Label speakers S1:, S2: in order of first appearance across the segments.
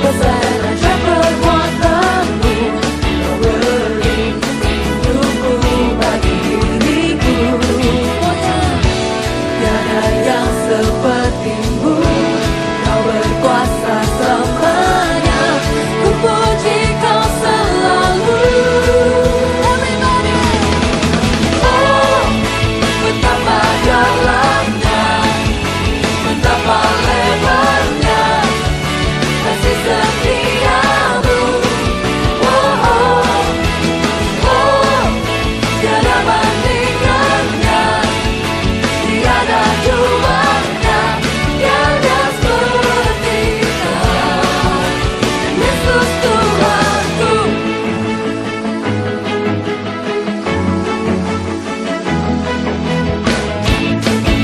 S1: besar aja perbuatanmu, kau beri hidupku bagi diriku. Tiada yang sepertimu, kau berkuasa selamanya, ku puji kau selalu. Oh, betapa dalamnya, betapa lebarnya kasih setiamu. Oh, oh, oh, tiada bandingannya, tiada duanya, tiada seperti kau, Yesus Tuhanku.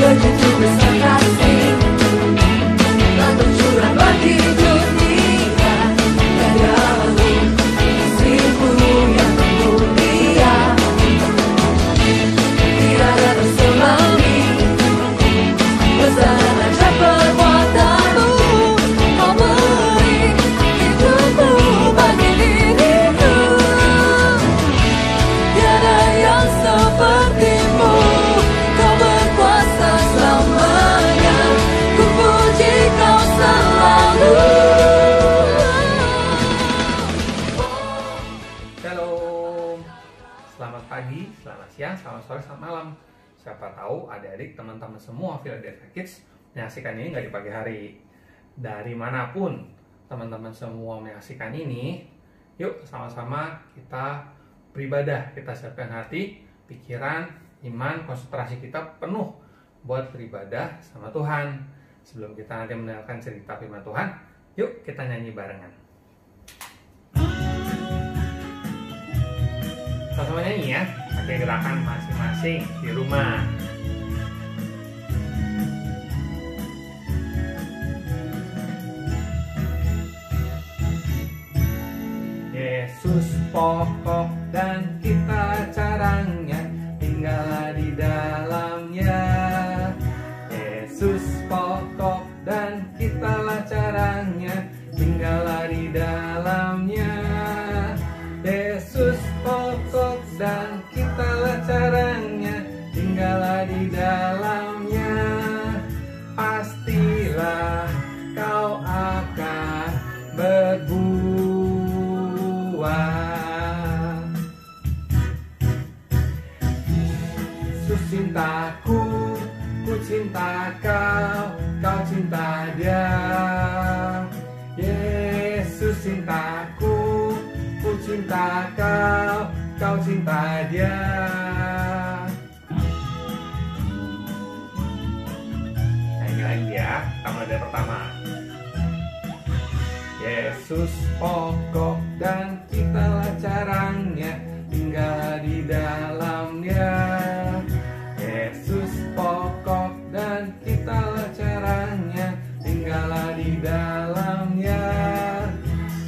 S1: Begitu besar kasih telah tercurah bagi dunia, tiadamu kasih-Mu yang mulia, tiada terselami, besar aja perbuatanmu, kau beri hidupmu bagi diriku. Tiada yang sepertimu, kau berkuasa selamanya, ku puji kau selalu.
S2: Shalom, selamat pagi, selamat siang, selamat sore, selamat malam. Siapa tahu adik-adik, teman-teman semua Philadelphia Kids menyaksikan ini nggak di pagi hari. Dari manapun teman-teman semua menyaksikan ini, yuk sama-sama kita beribadah. Kita siapkan hati, pikiran, iman, konsentrasi kita penuh buat beribadah sama Tuhan. Sebelum kita nanti mendengarkan cerita firman Tuhan, yuk kita nyanyi barengan. Sama-sama nyanyi ya, pakai gerakan masing-masing di rumah. Yesus pokok dan kita caranya, tinggallah di dalamnya. Yesus pokok dan kitalah caranya, tinggallah di dalamnya. Yesus pokok dan kitalah caranya, tinggallah di dalamnya. Pastilah kau akan berbuah. Yesus cintaku, ku cinta kau, kau cinta dia. Yesus cintaku, ku cinta kau, kau cinta dia. Nah ini lagi ya, kita mulai dari pertama. Yesus pokok dan kitalah caranya, tinggal di dalamnya. Yesus pokok dan kitalah caranya, tinggallah di dalamnya.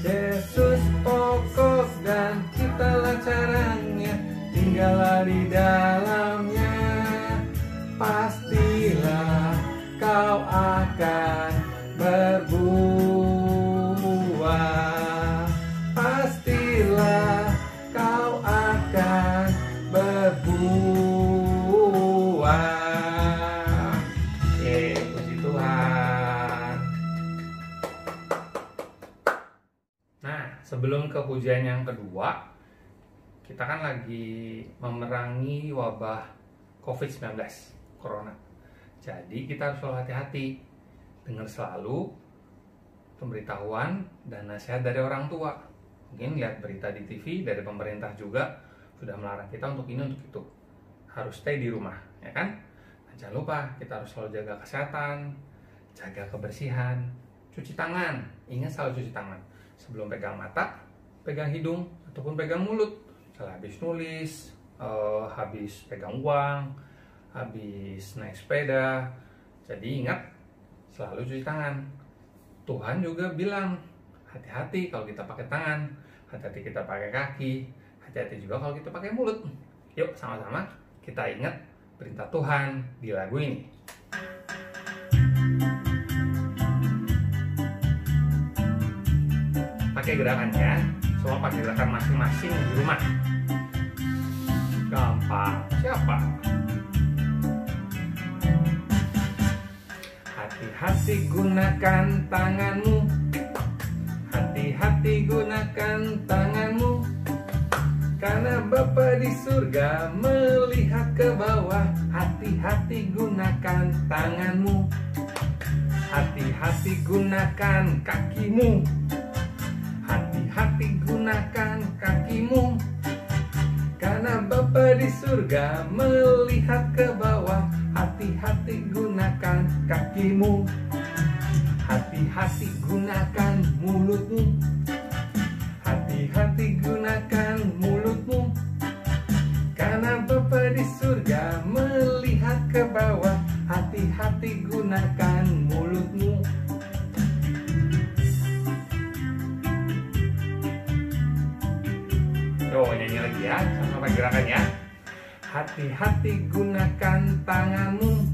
S2: Yesus pokok dan kitalah caranya, tinggallah di dalamnya. Pastilah kau akan berbuah. Pastilah kau akan berbuah. Puji Tuhan. Nah, sebelum ke pujian yang kedua, kita kan lagi memerangi wabah COVID-19, Corona. Jadi kita harus selalu hati-hati, dengar selalu pemberitahuan dan nasihat dari orang tua. Mungkin lihat berita di TV dari pemerintah juga sudah melarang kita untuk ini untuk itu. Harus stay di rumah, ya kan? Nah, jangan lupa kita harus selalu jaga kesehatan, jaga kebersihan, cuci tangan. Ingat selalu cuci tangan sebelum pegang mata, pegang hidung ataupun pegang mulut. Misalnya habis nulis, habis pegang uang, habis naik sepeda. Jadi ingat selalu cuci tangan. Tuhan juga bilang hati-hati kalau kita pakai tangan, hati-hati kita pakai kaki, hati-hati juga kalau kita pakai mulut. Yuk sama-sama kita ingat perintah Tuhan di lagu ini. pakai gerakannya, semua pakai gerakan masing-masing di rumah. Gampang, siapa? Hati-hati gunakan tanganmu, hati-hati gunakan tanganmu, karena Bapa di surga melihat ke bawah. Hati-hati gunakan tanganmu, hati-hati gunakan kakimu, hati-hati gunakan kakimu, karena Bapa di surga melihat ke bawah. Hati-hati gunakan kakimu, hati-hati gunakan mulutmu, hati-hati gunakan mulutmu, karena Bapa di surga melihat ke bawah. Hati-hati gunakan mulutmu. Yo, nyanyi lagi ya, sama gerakannya. Hati-hati gunakan tanganmu,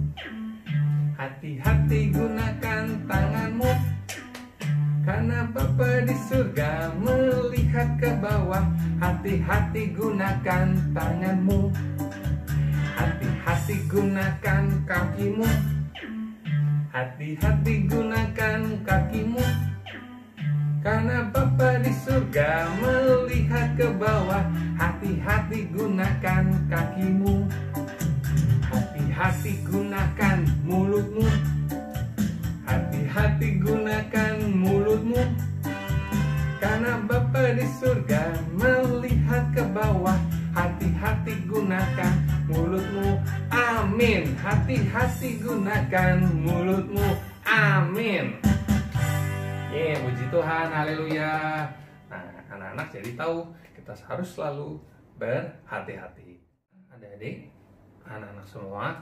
S2: hati-hati gunakan tanganmu, karena Bapa di surga melihat ke bawah. Hati-hati gunakan tanganmu, hati-hati gunakan kakimu, hati-hati gunakan kakimu, karena Bapa di surga melihat ke bawah. Hati-hati gunakan kakimu, hati-hati gunakan mulutmu, hati-hati gunakan mulutmu, karena Bapa di surga melihat ke bawah. Hati-hati gunakan mulutmu. Amin. Hati-hati gunakan mulutmu. Amin. Puji Tuhan, haleluya. Nah, anak-anak jadi tahu kita harus selalu berhati-hati. Adik-adik, anak-anak semua,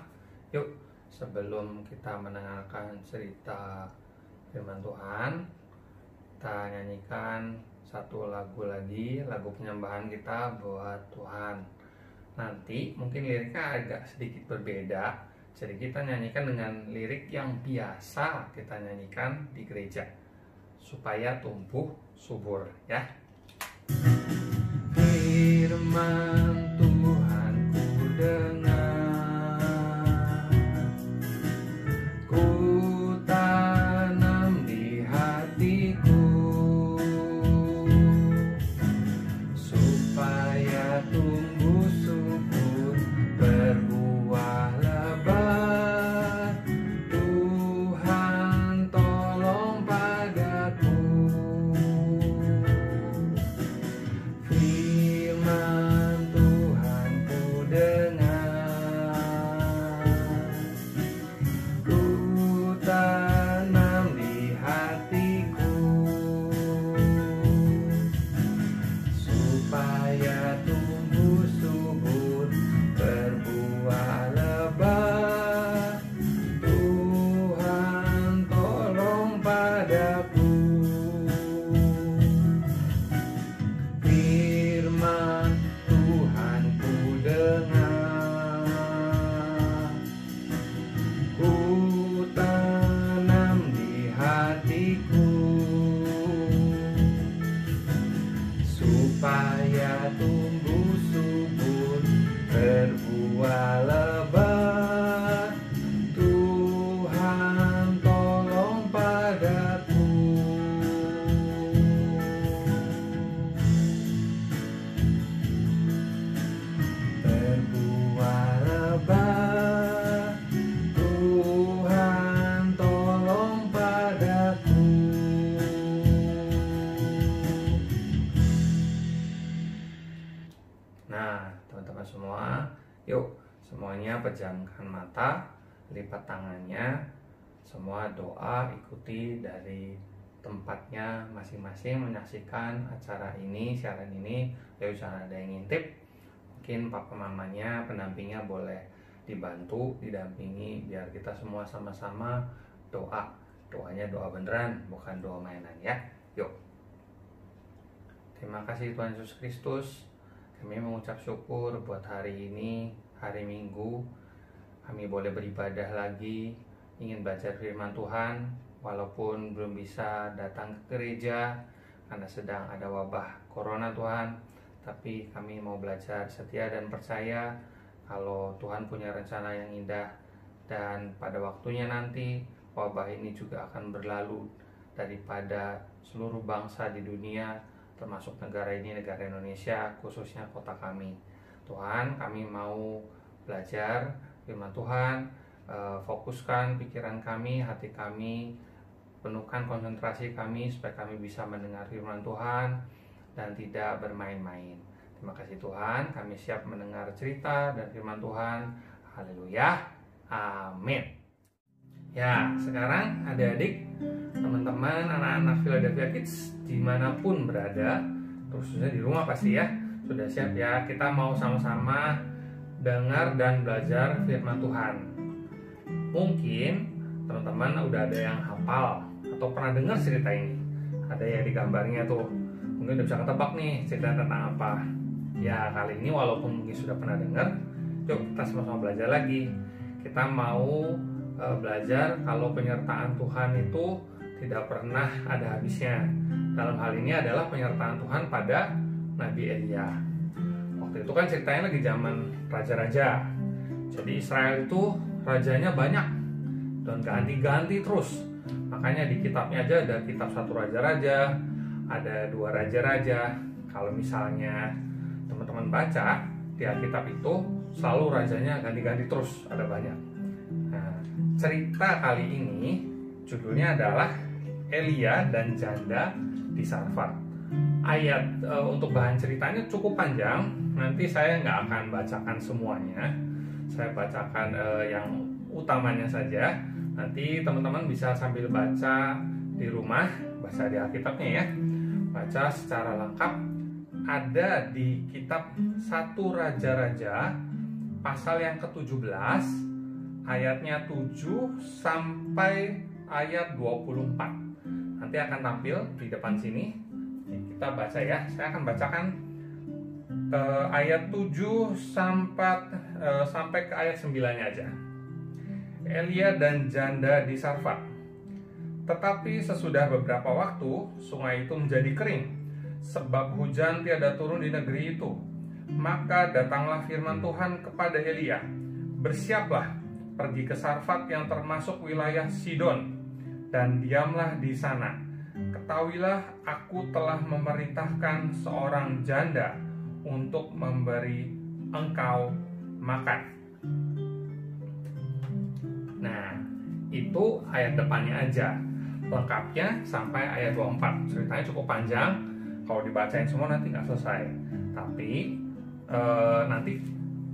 S2: yuk sebelum kita mendengarkan cerita firman Tuhan, kita nyanyikan satu lagu lagi, lagu penyembahan kita buat Tuhan. Nanti mungkin liriknya agak sedikit berbeda, jadi kita nyanyikan dengan lirik yang biasa kita nyanyikan di gereja, supaya tumbuh subur ya. Firman Tuhan ku dengar, ku tanam di hatiku, supaya tumbuh subur berbuah lebat. Tuhan tolong padaku. Firman Tuhan ku dengar, ku tanam di hatiku, supaya tumbuh subur berbuah lebat. Tuhan tolong padaku. Firman Tuhan ku dengar, ku tanam di hatiku, supaya tumbuh subur berbuah lebat. Tuhan tolong padaku. Berbuah lebat, Tuhan tolong padaku. Nah, teman-teman semua, yuk semuanya pejamkan mata, lipat tangannya, semua doa ikuti dari tempatnya masing-masing menyaksikan acara ini, siaran ini. Yuk, jangan ada yang ngintip. Mungkin papa mamanya, pendampingnya boleh dibantu, didampingi, biar kita semua sama-sama doa. Doanya doa beneran, bukan doa mainan ya. Yuk. Terima kasih Tuhan Yesus Kristus. Kami mengucap syukur buat hari ini, hari Minggu. Kami boleh beribadah lagi, ingin baca firman Tuhan, walaupun belum bisa datang ke gereja. karena sedang ada wabah corona Tuhan. Tapi kami mau belajar setia dan percaya kalau Tuhan punya rencana yang indah, dan pada waktunya nanti wabah ini juga akan berlalu daripada seluruh bangsa di dunia, termasuk negara ini, negara Indonesia, khususnya kota kami. Tuhan, kami mau belajar firman Tuhan, fokuskan pikiran kami, hati kami, penuhkan konsentrasi kami supaya kami bisa mendengar firman Tuhan dan tidak bermain-main. Terima kasih Tuhan, kami siap mendengar cerita dan firman Tuhan. Haleluya, amin. Ya, sekarang adik-adik, teman-teman, anak-anak Philadelphia Kids dimanapun berada, khususnya di rumah pasti ya, sudah siap ya, kita mau sama-sama dengar dan belajar firman Tuhan. Mungkin teman-teman udah ada yang hafal atau pernah dengar cerita ini. Ada ya di gambarnya tuh, mungkin udah bisa ketebak nih cerita tentang apa. Ya, kali ini walaupun mungkin sudah pernah dengar, yuk kita sama-sama belajar lagi. Kita mau belajar kalau penyertaan Tuhan itu tidak pernah ada habisnya. Dalam hal ini adalah penyertaan Tuhan pada Nabi Elia. Waktu itu kan ceritanya lagi zaman raja-raja. Jadi Israel itu rajanya banyak dan ganti-ganti terus. Makanya di kitabnya aja ada kitab 1 raja-raja, ada 2 raja-raja. Kalau misalnya teman-teman baca di Alkitab itu selalu rajanya ganti-ganti terus, ada banyak. Nah, cerita kali ini judulnya adalah Elia dan janda di Sarfat. Ayat untuk bahan ceritanya cukup panjang. Nanti saya nggak akan bacakan semuanya. Saya bacakan yang utamanya saja. Nanti teman-teman bisa sambil baca di rumah, baca di Alkitabnya ya. Baca secara lengkap. Ada di kitab 1 Raja-Raja pasal yang ke-17 ayatnya 7 sampai ayat 24. Nanti akan tampil di depan sini. Kita baca ya. Saya akan bacakan ayat 7 sampai ke ayat 9-nya aja. Elia dan janda di Sarfat. Tetapi sesudah beberapa waktu, sungai itu menjadi kering, sebab hujan tiada turun di negeri itu. Maka datanglah firman Tuhan kepada Elia, "Bersiaplah, pergi ke Sarfat yang termasuk wilayah Sidon, dan diamlah di sana. Ketahuilah, aku telah memerintahkan seorang janda untuk memberi engkau makan." Nah, itu ayat depannya aja. Lengkapnya sampai ayat 24. Ceritanya cukup panjang. Kalau dibacain semua nanti nggak selesai. Tapi nanti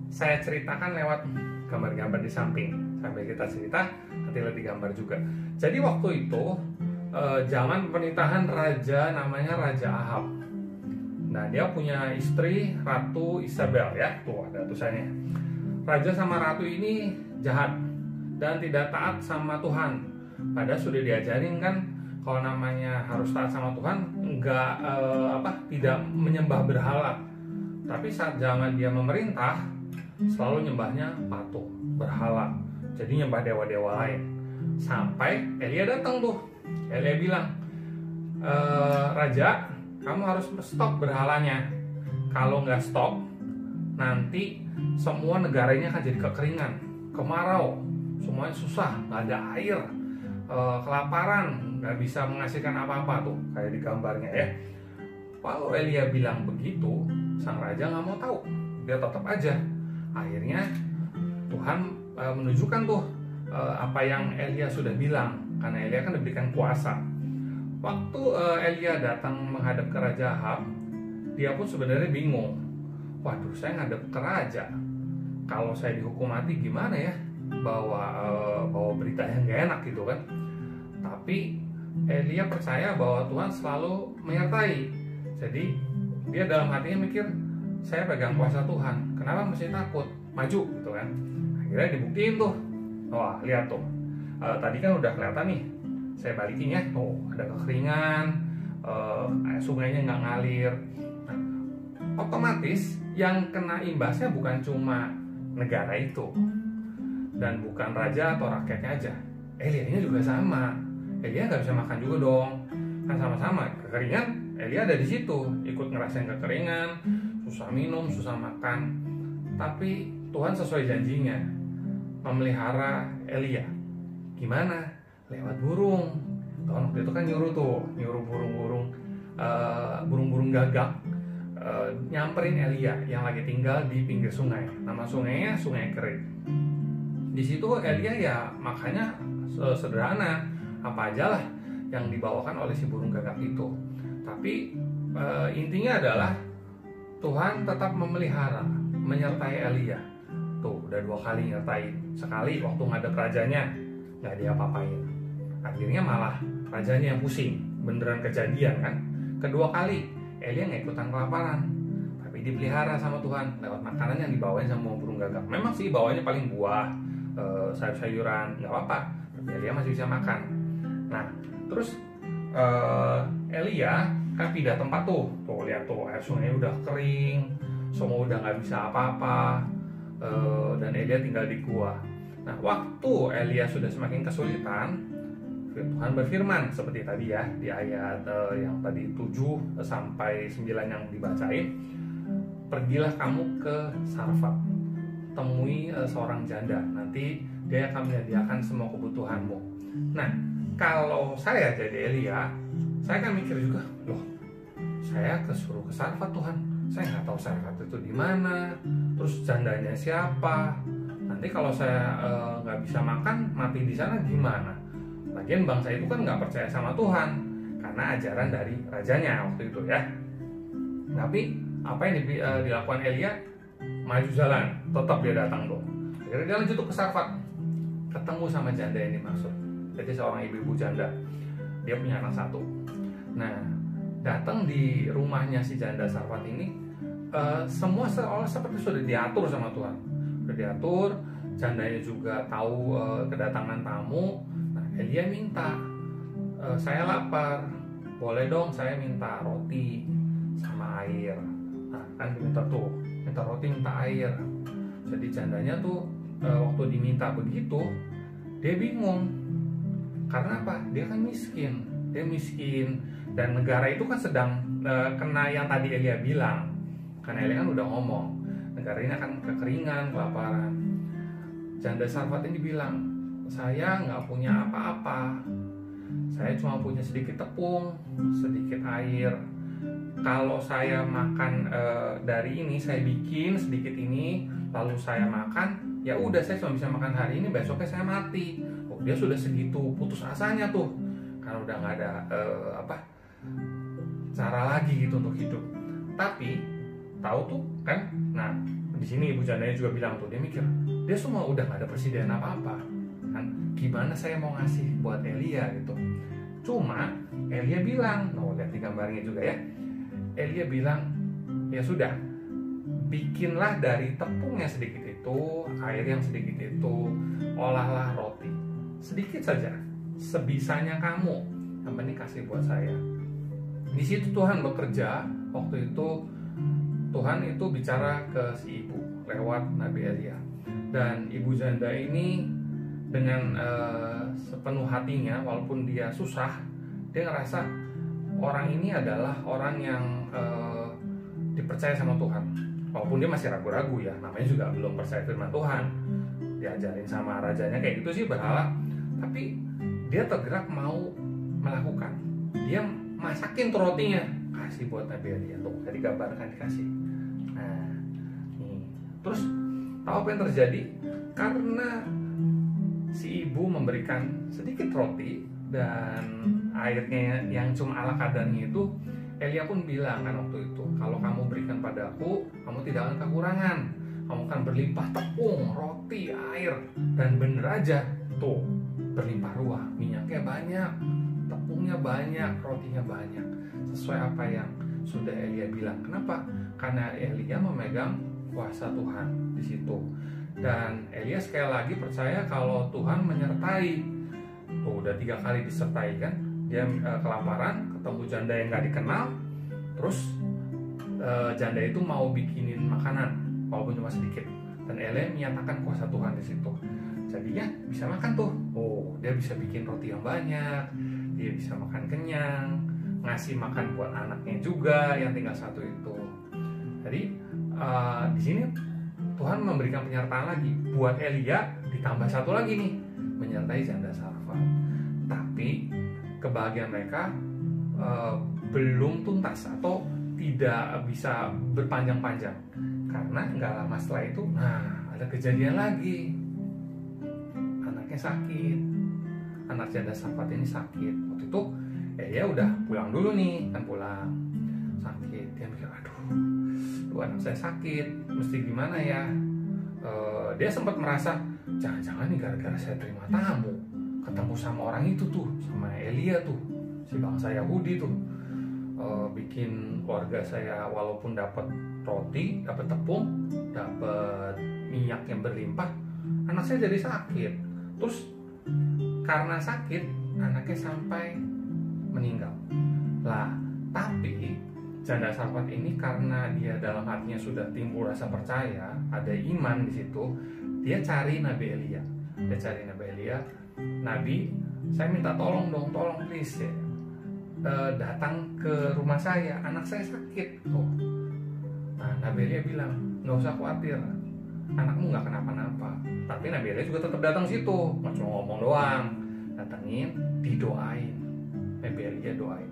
S2: saya ceritakan lewat gambar-gambar di samping. Sambil kita cerita, nanti lihat di gambar juga. Jadi waktu itu zaman pemerintahan raja namanya Raja Ahab. Nah, dia punya istri Ratu Isabel ya. Tuh ada tulisannya. Raja sama ratu ini jahat dan tidak taat sama Tuhan. Padahal sudah diajarin kan kalau namanya harus taat sama Tuhan, tidak menyembah berhala. Tapi saat zaman dia memerintah, selalu nyembahnya patung, berhala. Jadi nyembah dewa-dewa lain. Sampai Elia datang tuh. Elia bilang, "Raja, kamu harus stop berhalanya. Kalau nggak stop, nanti semua negara ini akan jadi kekeringan, kemarau, semuanya susah, nggak ada air, kelaparan, nggak bisa menghasilkan apa-apa tuh, kayak di gambarnya ya." Kalau Elia bilang begitu, sang raja nggak mau tahu, dia tetap aja. Akhirnya Tuhan menunjukkan tuh apa yang Elia sudah bilang, karena Elia kan diberikan kuasa. Waktu Elia datang menghadap ke Raja Ahab, dia pun sebenarnya bingung. Waduh, saya ngadep ke raja. Kalau saya dihukum mati gimana ya? Bawa berita yang gak enak gitu kan. Tapi Elia percaya bahwa Tuhan selalu menyertai. Jadi dia dalam hatinya mikir, saya pegang kuasa Tuhan, kenapa mesti takut? Maju gitu kan. Akhirnya dibuktiin tuh. Wah, lihat tuh. Tadi kan udah kelihatan nih. Saya balikin ya. Tuh, ada kekeringan, sungainya nggak ngalir. Nah, otomatis yang kena imbasnya bukan cuma negara itu dan bukan raja atau rakyatnya aja. Elianya juga sama. Elia nggak bisa makan juga dong. kan sama-sama kekeringan. Elia ada di situ, ikut ngerasain kekeringan, susah minum, susah makan. Tapi Tuhan sesuai janjinya memelihara Elia. Gimana? Lewat burung. Tuhan waktu itu kan nyuruh burung-burung gagak nyamperin Elia yang lagi tinggal di pinggir sungai. Nama sungainya Sungai Kerit. Di situ Elia ya makanya sederhana, apa aja lah yang dibawakan oleh si burung gagak itu. Tapi intinya adalah Tuhan tetap memelihara, menyertai Elia. Tuh udah 2 kali nyertain. Sekali waktu ngadep rajanya nggak dia apa-apain. Akhirnya malah rajanya yang pusing. Beneran kejadian kan. Kedua kali Elia nggak ikutan kelaparan, tapi dipelihara sama Tuhan lewat makanan yang dibawain sama burung gagak. Memang sih bawanya paling buah, sayur-sayuran, nggak apa-apa, tapi Elia masih bisa makan. Nah terus Elia kan pindah tempat tuh lihat tuh air sungai udah kering, semua udah nggak bisa apa-apa, dan Elia tinggal di gua. Nah waktu Elia sudah semakin kesulitan, Tuhan berfirman seperti tadi ya di ayat yang tadi 7 sampai 9 yang dibacain. Pergilah kamu ke Sarfat, temui seorang janda, nanti dia akan menyediakan semua kebutuhanmu. Nah kalau saya jadi Elia, saya kan mikir juga, loh saya kesuruh ke Sarfat Tuhan, saya nggak tahu Sarfat itu di mana, terus jandanya siapa, nanti kalau saya nggak bisa makan mati di sana gimana? Lagian bangsa itu kan nggak percaya sama Tuhan karena ajaran dari rajanya waktu itu ya. Tapi apa yang dilakukan Elia? Maju jalan, tetap dia datang tuh. Akhirnya dia lanjut ke Sarfat, ketemu sama janda yang dimaksud. Jadi seorang ibu-ibu janda, dia punya anak 1. Nah datang di rumahnya si janda Sarfat ini, semua seolah seperti sudah diatur sama Tuhan. Sudah diatur, jandanya juga tahu kedatangan tamu. Elia minta, saya lapar, boleh dong saya minta roti sama air. Nah kan minta roti, minta air. Jadi jandanya tuh waktu diminta begitu, dia bingung. Karena apa? Dia kan miskin. Dan negara itu kan sedang kena yang tadi Elia bilang. Karena Elia kan udah ngomong, negara ini akan kekeringan, kelaparan. Janda Sarfat ini bilang, saya nggak punya apa-apa, saya cuma punya sedikit tepung, sedikit air. Kalau saya makan dari ini, saya bikin sedikit ini, lalu saya makan, ya udah saya cuma bisa makan hari ini, besoknya saya mati. Oh, dia sudah segitu putus asanya tuh, karena udah nggak ada cara lagi gitu untuk hidup. Tapi tahu tuh kan, nah di sini ibu jandanya juga bilang tuh, dia mikir, dia semua udah nggak ada persediaan apa-apa. Kan, gimana saya mau ngasih buat Elia gitu. Cuma Elia bilang, lihat di gambarnya juga ya, Elia bilang, ya sudah, bikinlah dari tepung yang sedikit itu, air yang sedikit itu, olahlah roti sedikit saja, sebisanya kamu, yang penting kasih buat saya. Di situ Tuhan bekerja. Waktu itu Tuhan itu bicara ke si ibu lewat Nabi Elia, dan ibu janda ini dengan sepenuh hatinya, walaupun dia susah, dia ngerasa orang ini adalah orang yang dipercaya sama Tuhan. Walaupun dia masih ragu-ragu ya, namanya juga belum percaya firman Tuhan, diajarin sama rajanya kayak gitu sih, berhala. Tapi dia tergerak mau melakukan. Dia masakin tuh rotinya, kasih buat Nabi Elia. Tuh, tadi digambarkan dikasih. Nah, nih. Terus tahu apa yang terjadi? Karena si ibu memberikan sedikit roti dan airnya yang cuma ala kadarnya itu, Elia pun bilang kan waktu itu, kalau kamu berikan padaku, kamu tidak akan kekurangan, kamu akan berlimpah tepung, roti, air, dan bener aja tuh berlimpah ruah, minyaknya banyak, tepungnya banyak, rotinya banyak, sesuai apa yang sudah Elia bilang. Kenapa? Karena Elia memegang kuasa Tuhan di situ. Dan Elia sekali lagi percaya kalau Tuhan menyertai. Tuh udah 3 kali disertai kan. Dia kelaparan, ketemu janda yang gak dikenal. Terus janda itu mau bikinin makanan walaupun cuma sedikit. Dan Elia menyatakan kuasa Tuhan di situ. Jadinya bisa makan tuh. Oh, dia bisa bikin roti yang banyak, dia bisa makan kenyang, ngasih makan buat anaknya juga yang tinggal satu itu. Jadi di sini Tuhan memberikan penyertaan lagi buat Elia, ditambah satu lagi nih, menyertai janda Sarfat. Tapi kebahagiaan mereka belum tuntas atau tidak bisa berpanjang-panjang, karena nggak lama setelah itu, ada kejadian lagi. Anaknya sakit, anak janda Sarfat ini sakit. Waktu itu Elia udah pulang dulu nih, kan pulang sakit. Dia mikir, aduh anak saya sakit, mesti gimana ya. Dia sempat merasa jangan-jangan nih gara-gara saya terima tamu, ketemu sama orang itu tuh, sama Elia tuh, si bangsa Yahudi tuh, bikin keluarga saya walaupun dapat roti, dapat tepung, dapat minyak yang berlimpah, anak saya jadi sakit. Terus karena sakit, anaknya sampai meninggal. Lah, tapi janda Sarfat ini karena dia dalam hatinya sudah timbul rasa percaya, ada iman di situ, dia cari Nabi Elia. Dia cari Nabi Elia, Nabi, saya minta tolong dong, tolong please ya, datang ke rumah saya, anak saya sakit. Nah, Nabi Elia bilang, nggak usah khawatir, anakmu nggak kenapa-napa. Tapi Nabi Elia juga tetap datang situ, nggak cuma ngomong doang, datengin, didoain. Nabi Elia doain.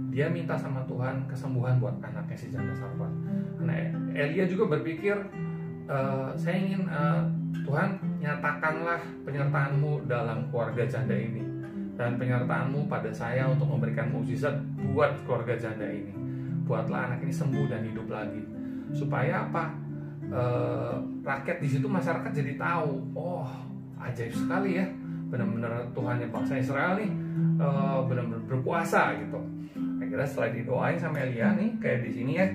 S2: Dia minta sama Tuhan kesembuhan buat anaknya si janda Sarfat. Karena Elia juga berpikir, saya ingin Tuhan nyatakanlah penyertaan-Mu dalam keluarga janda ini, dan penyertaan-Mu pada saya untuk memberikan mukjizat buat keluarga janda ini. Buatlah anak ini sembuh dan hidup lagi. Supaya apa? Rakyat di situ, masyarakat jadi tahu, oh ajaib sekali ya, benar-benar Tuhannya bangsa Israel nih benar-benar berkuasa gitu. Akhirnya setelah didoain sama Elia nih, kayak di sini ya,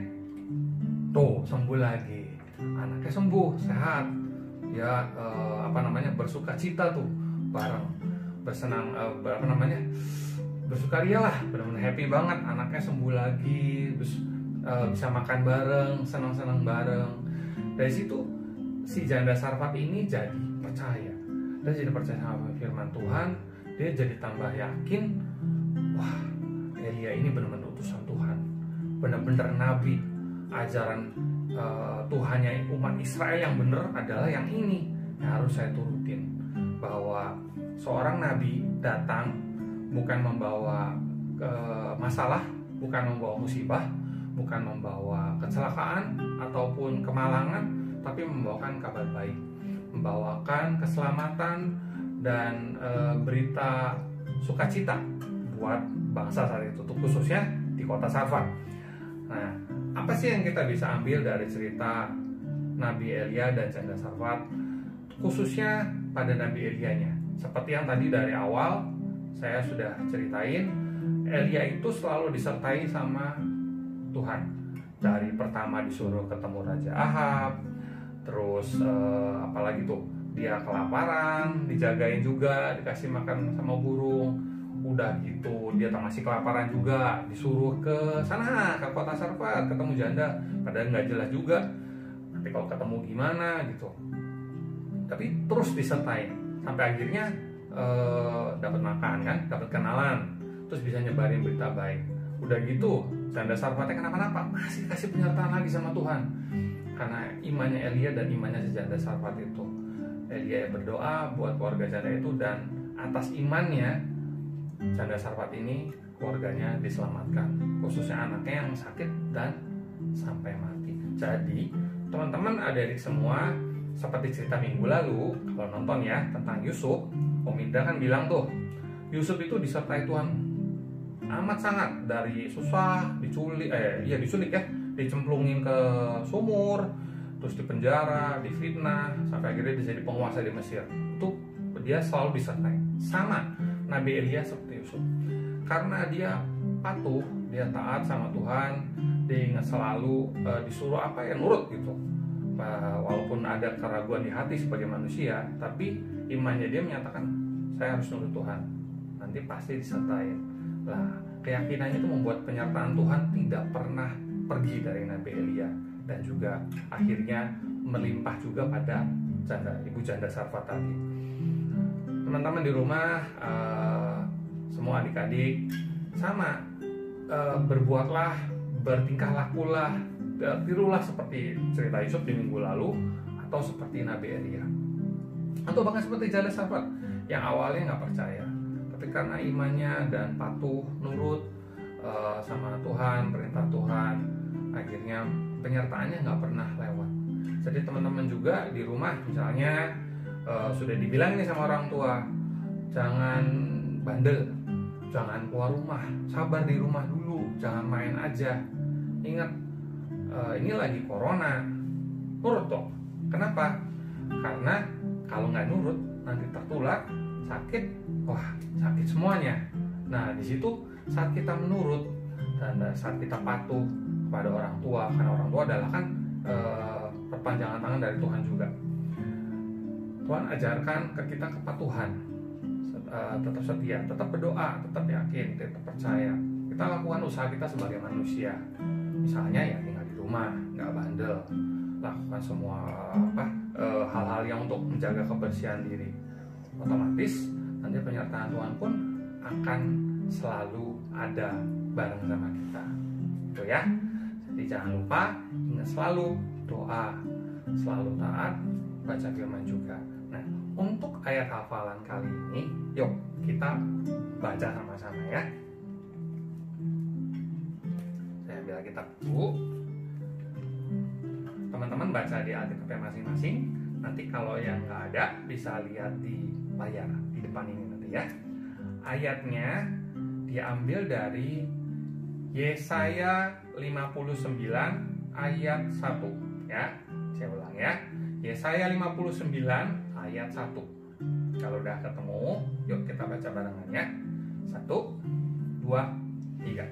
S2: tuh sembuh lagi, anaknya sembuh, sehat, ya bersuka cita tuh bareng, bersenang, bersukaria lah, benar-benar happy banget, anaknya sembuh lagi, terus bisa makan bareng, senang-senang bareng. Dari situ si janda Sarfat ini jadi percaya, dia jadi percaya sama firman Tuhan, dia jadi tambah yakin, wah Elia ini benar-benar utusan Tuhan, benar-benar nabi. Ajaran Tuhannya umat Israel yang benar adalah yang ini yang harus saya turutin. Bahwa seorang nabi datang bukan membawa masalah, bukan membawa musibah, bukan membawa kecelakaan ataupun kemalangan, tapi membawakan kabar baik, membawakan keselamatan dan berita sukacita buat bangsa saat itu, khususnya di kota Sarfat. Nah, apa sih yang kita bisa ambil dari cerita Nabi Elia dan janda Sarfat, khususnya pada Nabi Elianya? Seperti yang tadi dari awal saya sudah ceritain, Elia itu selalu disertai sama Tuhan. Dari pertama disuruh ketemu Raja Ahab, terus apalagi tuh, dia kelaparan, dijagain juga, dikasih makan sama burung. Udah gitu, dia masih kelaparan juga, disuruh ke sana, ke kota Sarfat, ketemu janda, padahal nggak jelas juga nanti kalau ketemu gimana gitu. Tapi terus disertai sampai akhirnya dapat makan kan, dapat kenalan, terus bisa nyebarin berita baik. Udah gitu, janda Sarfatnya kenapa-napa, masih kasih penyertaan lagi sama Tuhan. Karena imannya Elia dan imannya si janda Sarfat itu, Elia yang berdoa buat keluarga janda itu, dan atas imannya janda Sarfat ini keluarganya diselamatkan, khususnya anaknya yang sakit dan sampai mati. Jadi teman-teman adik-adik semua, seperti cerita minggu lalu kalau nonton ya tentang Yusuf, Om Indra kan bilang tuh, Yusuf itu disertai Tuhan amat sangat, dari susah, diculik ya, dicemplungin ke sumur, terus dipenjara, difitnah, sampai akhirnya dia jadi penguasa di Mesir. Itu dia selalu disertai. Sama Nabi Elia seperti Yusuf, karena dia patuh, dia taat sama Tuhan, dia ingat selalu disuruh apa ya nurut gitu. Walaupun ada keraguan di hati sebagai manusia, tapi imannya dia menyatakan saya harus nurut Tuhan, nanti pasti disertai. Lah, keyakinannya itu membuat penyertaan Tuhan tidak pernah pergi dari Nabi Elia, dan juga akhirnya melimpah juga pada ibu janda Sarfat tadi. Teman-teman di rumah, semua adik-adik sama, berbuatlah, bertingkah lakulah, tirulah seperti cerita Yusuf di minggu lalu, atau seperti Nabi Elia, atau bahkan seperti Jehoshafat yang awalnya nggak percaya, tapi karena imannya dan patuh nurut sama Tuhan, perintah Tuhan, akhirnya penyertaannya nggak pernah lewat. Jadi teman-teman juga di rumah misalnya sudah dibilang nih sama orang tua, jangan bandel, jangan keluar rumah, sabar di rumah dulu, jangan main aja. Ingat, ini lagi corona, nurut dong. Kenapa? Karena kalau nggak nurut nanti tertular, sakit, wah sakit semuanya. Nah di situ saat kita menurut dan saat kita patuh kepada orang tua, karena orang tua adalah kan perpanjangan tangan dari Tuhan juga. Tuhan ajarkan ke kita kepatuhan, tetap setia, tetap berdoa, tetap yakin, tetap percaya. Kita lakukan usaha kita sebagai manusia, misalnya ya tinggal di rumah, nggak bandel, lakukan semua hal-hal yang untuk menjaga kebersihan diri. Otomatis nanti penyertaan Tuhan pun akan selalu ada bareng sama kita, gitu ya. Jadi jangan lupa ingat selalu doa, selalu taat, baca firman juga. Nah, untuk ayat hafalan kali ini, yuk kita baca sama-sama ya. Saya ambil kitab buku. Teman-teman baca di Alkitabnya masing-masing. Nanti kalau yang nggak ada bisa lihat di layar di depan ini nanti ya. Ayatnya diambil dari Yesaya 59 ayat 1 ya. Saya ulang ya. Yesaya 59 ayat 1. Kalau udah ketemu, yuk kita baca barengan ya. 1, 2, 3.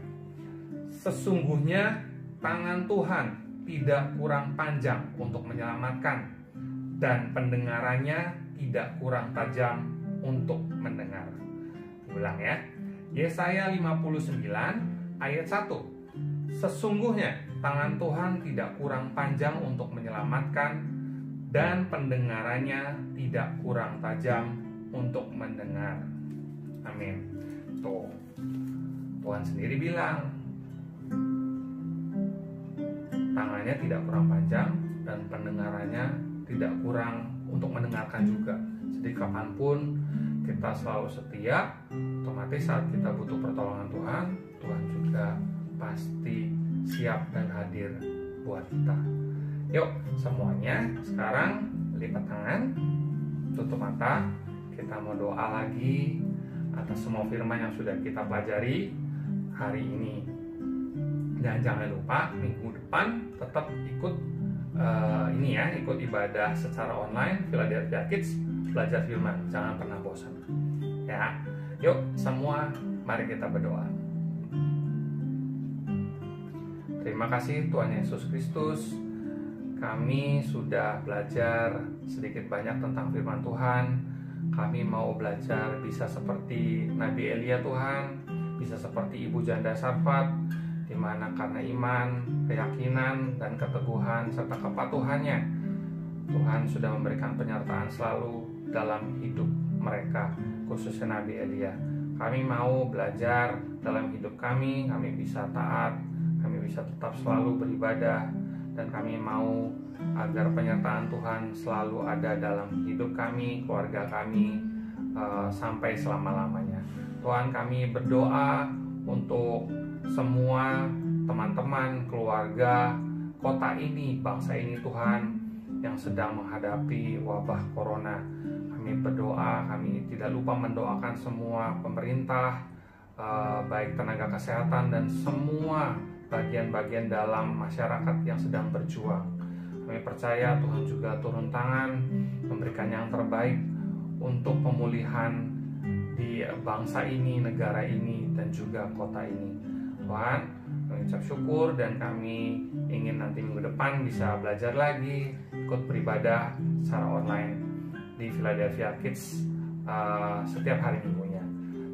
S2: Sesungguhnya tangan Tuhan tidak kurang panjang untuk menyelamatkan, dan pendengarannya tidak kurang tajam untuk mendengar. Ulang ya. Yesaya 59 ayat 1. Sesungguhnya tangan Tuhan tidak kurang panjang untuk menyelamatkan, dan pendengarannya tidak kurang tajam untuk mendengar. Amin. Tuh, Tuhan sendiri bilang tangannya tidak kurang panjang dan pendengarannya tidak kurang untuk mendengarkan juga. Jadi kapanpun kita selalu setia, otomatis saat kita butuh pertolongan Tuhan, Tuhan juga pasti siap dan hadir buat kita. Yuk semuanya sekarang lipat tangan, tutup mata, kita mau doa lagi atas semua firman yang sudah kita pelajari hari ini. Dan jangan lupa minggu depan tetap ikut ikut ibadah secara online Philadelphia Kids, belajar firman, jangan pernah bosan ya. Yuk semua mari kita berdoa. Terima kasih Tuhan Yesus Kristus, kami sudah belajar sedikit banyak tentang firman Tuhan. Kami mau belajar bisa seperti Nabi Elia Tuhan, bisa seperti Ibu Janda Sarfat, di mana karena iman, keyakinan, dan keteguhan serta kepatuhannya, Tuhan sudah memberikan penyertaan selalu dalam hidup mereka, khususnya Nabi Elia. Kami mau belajar dalam hidup kami bisa taat, kami bisa tetap selalu beribadah, dan kami mau agar penyertaan Tuhan selalu ada dalam hidup kami, keluarga kami, sampai selama-lamanya. Tuhan, kami berdoa untuk semua teman-teman, keluarga, kota ini, bangsa ini Tuhan, yang sedang menghadapi wabah corona. Kami berdoa, kami tidak lupa mendoakan semua pemerintah, baik tenaga kesehatan dan semua bagian-bagian dalam masyarakat yang sedang berjuang. Kami percaya Tuhan juga turun tangan, memberikan yang terbaik untuk pemulihan di bangsa ini, negara ini, dan juga kota ini. Tuhan, kami ucap syukur dan kami ingin nanti minggu depan bisa belajar lagi, ikut beribadah secara online di Philadelphia Kids setiap hari minggunya.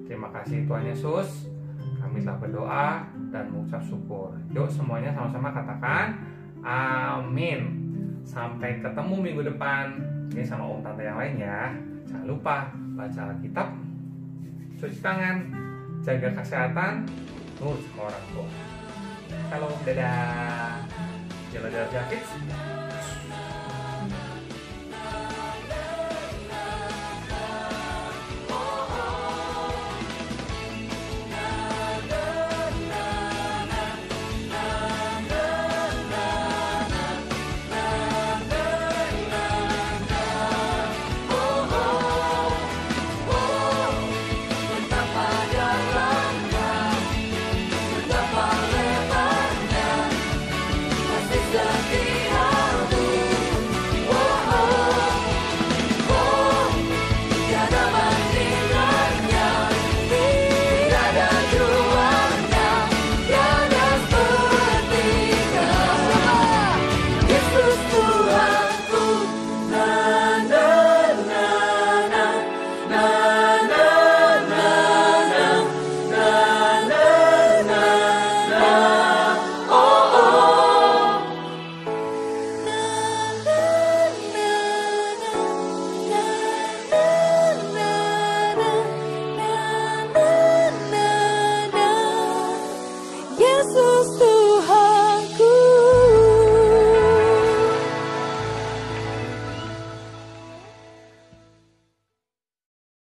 S2: Terima kasih Tuhan Yesus, kami telah berdoa dan mengucap syukur. Yuk semuanya sama-sama katakan amin. Sampai ketemu minggu depan. Ini sama om tante yang lain ya. Jangan lupa baca Alkitab, cuci tangan, jaga kesehatan, nurut sama orang tua. Kalau dadah, jalan-jalan Jakids.